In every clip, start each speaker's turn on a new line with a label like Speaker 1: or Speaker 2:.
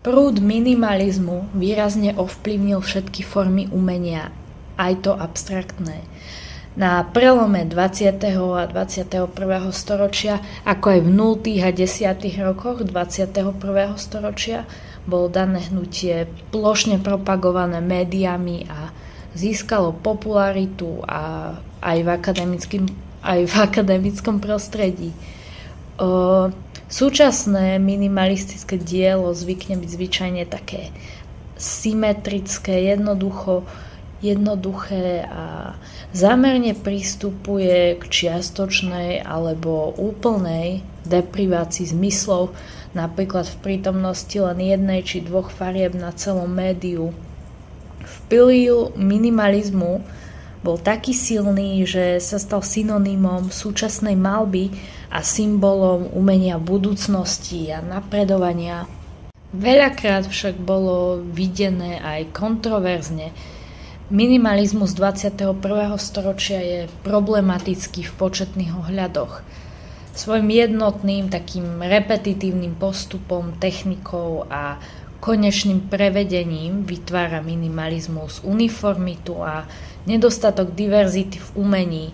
Speaker 1: Prúd minimalizmu výrazne ovplyvnil všetky formy umenia, aj to abstraktné. Na prelome 20. a 21. storočia, ako aj v 0. a 10. rokoch 21. storočia, bolo dané hnutie plošne propagované médiami a získalo popularitu a aj v akademickom prostredí. Súčasné minimalistické dielo zvykne byť zvyčajne také symetrické, jednoduché a zámerne pristupuje k čiastočnej alebo úplnej deprivácii zmyslov, napríklad v prítomnosti len jednej či dvoch farieb na celom médiu. Vplyv minimalizmu bol taký silný, že sa stal synonymom súčasnej maľby a symbolom umenia budúcnosti a napredovania. Veľakrát však bolo videné aj kontroverzne. Minimalizmus 21. storočia je problematický v početných ohľadoch. Svojim jednotným, takým repetitívnym postupom, technikou a konečným prevedením vytvára minimalizmus uniformitu a nedostatok diverzity v umení.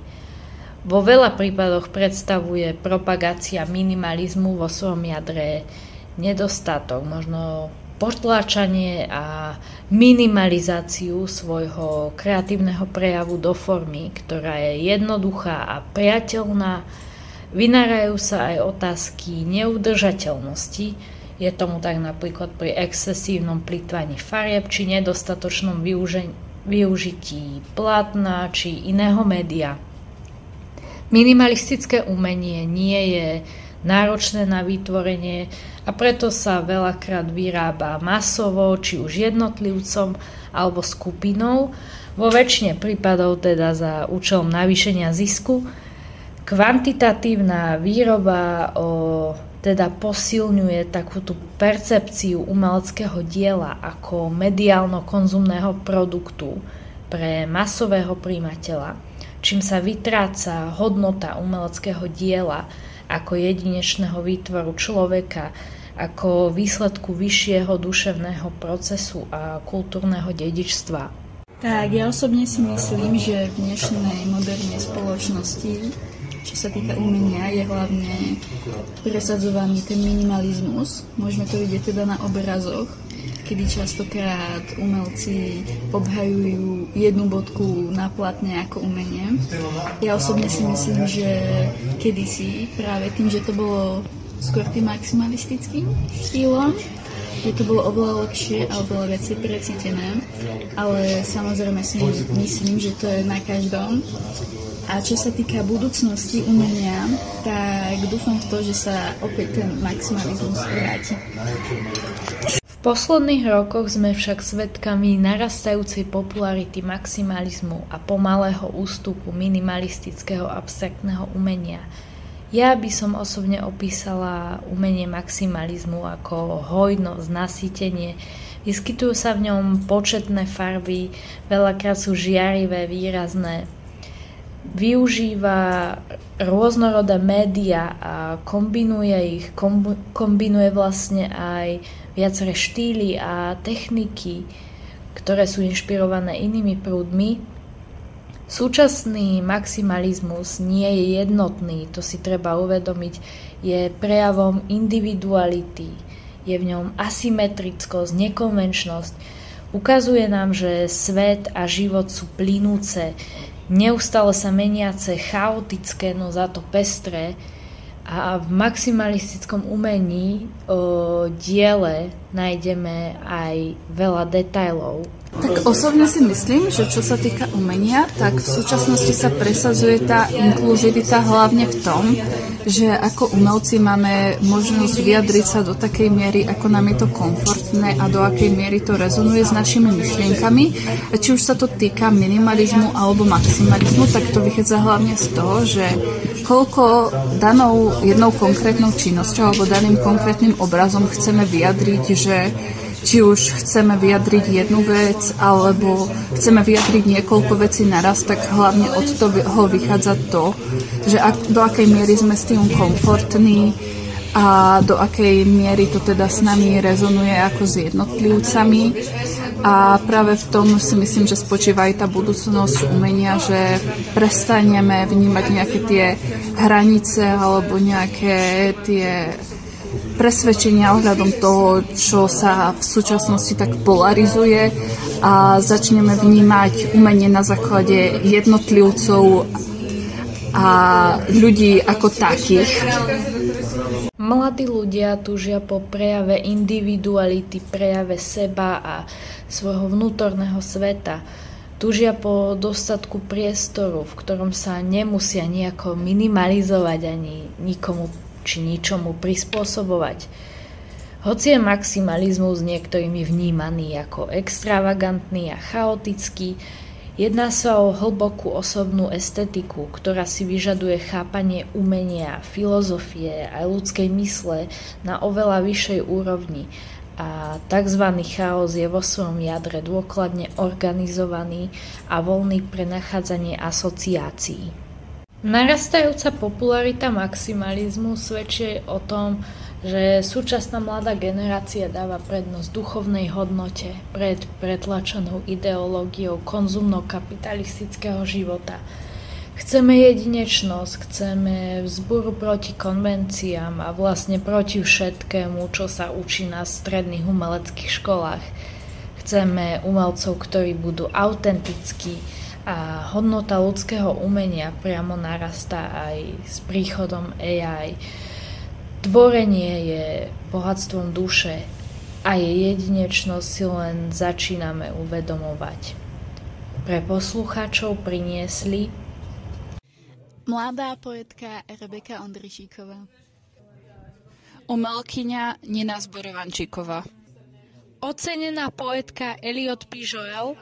Speaker 1: Vo veľa prípadoch predstavuje propagácia minimalizmu vo svojom jadre nedostatok, možno potláčanie a minimalizáciu svojho kreatívneho prejavu do formy, ktorá je jednoduchá a priateľná. Vynárajú sa aj otázky neudržateľnosti. Je tomu tak napríklad pri excesívnom plytvaní farieb či nedostatočnom využití plátna či iného média. Minimalistické umenie nie je náročné na vytvorenie a preto sa veľakrát vyrába masovo, či už jednotlivcom alebo skupinou, vo väčšine prípadov teda za účelom navýšenia zisku. Kvantitatívna výroba teda posilňuje takúto percepciu umeleckého diela ako mediálno-konzumného produktu pre masového prijímateľa, čím sa vytráca hodnota umeleckého diela ako jedinečného výtvoru človeka, ako výsledku vyššieho duševného procesu a kultúrneho dedičstva.
Speaker 2: Tak, ja osobne si myslím, že v dnešnej modernej spoločnosti, čo sa týka umenia, je hlavne presadzovaný ten minimalizmus. Môžeme to vidieť teda na obrazoch, kedy častokrát umelci obhajujú jednu bodku na plátne ako umenie. Ja osobne si myslím, že kedysi práve tým, že to bolo skôr tým maximalistickým štýlom, že to bolo oveľa lepšie a oveľa viacej precítené, ale samozrejme si myslím, že to je na každom. A čo sa týka budúcnosti umenia, tak dúfam v to, že sa opäť ten maximalizmus vráti.
Speaker 1: V posledných rokoch sme však svedkami narastajúcej popularity maximalizmu a pomalého ústupu minimalistického abstraktného umenia. Ja by som osobne opísala umenie maximalizmu ako hojnosť, nasýtenie. Vyskytujú sa v ňom početné farby, veľakrát sú žiarivé, výrazné. Využíva rôznorodé média a kombinuje vlastne aj viaceré štýly a techniky, ktoré sú inšpirované inými prúdmi. Súčasný maximalizmus nie je jednotný, to si treba uvedomiť, je prejavom individuality, je v ňom asymetrickosť, nekonvenčnosť. Ukazuje nám, že svet a život sú plynúce, neustále sa meniace, chaotické, no za to pestré. A v maximalistickom umení diele nájdeme aj veľa detailov.
Speaker 2: Tak osobne si myslím, že čo sa týka umenia, tak v súčasnosti sa presadzuje tá inkluzivita hlavne v tom, že ako umelci máme možnosť vyjadriť sa do takej miery, ako nám je to komfortné a do akej miery to rezonuje s našimi myšlienkami. A či už sa to týka minimalizmu alebo maximalizmu, tak to vychádza hlavne z toho, že koľko danou jednou konkrétnou činnosťou alebo daným konkrétnym obrazom chceme vyjadriť, že či už chceme vyjadriť jednu vec, alebo chceme vyjadriť niekoľko vecí naraz, tak hlavne od toho vychádza to, že do akej miery sme s tým komfortní a do akej miery to teda s nami rezonuje ako s jednotlivcami. A práve v tom si myslím, že spočíva aj tá budúcnosť umenia, že prestaneme vnímať nejaké tie hranice alebo nejaké tie presvedčenia ohľadom toho, čo sa v súčasnosti tak polarizuje a začneme vnímať umenie na základe jednotlivcov a ľudí ako takých.
Speaker 1: Mladí ľudia túžia po prejave individuality, prejave seba a svojho vnútorného sveta. Túžia po dostatku priestoru, v ktorom sa nemusia nejako minimalizovať ani nikomu či ničomu prispôsobovať. Hoci je maximalizmus niektorými vnímaný ako extravagantný a chaotický, jedná sa o hlbokú osobnú estetiku, ktorá si vyžaduje chápanie umenia, filozofie a ľudskej mysle na oveľa vyššej úrovni a tzv. Chaos je vo svojom jadre dôkladne organizovaný a voľný pre nachádzanie asociácií. Narastajúca popularita maximalizmu svedčí o tom, že súčasná mladá generácia dáva prednosť duchovnej hodnote pred pretlačenou ideológiou konzumno-kapitalistického života. Chceme jedinečnosť, chceme vzburu proti konvenciám a vlastne proti všetkému, čo sa učí na stredných umeleckých školách. Chceme umelcov, ktorí budú autentickí, a hodnota ľudského umenia priamo narastá aj s príchodom AI. Tvorenie je bohatstvom duše a jej jedinečnosť si len začíname uvedomovať. Pre poslucháčov priniesli
Speaker 2: mladá poetka Rebeka Ondrišíková, umelkyňa Nina Zborovančíková,
Speaker 1: ocenená poetka Eliot Pijoel,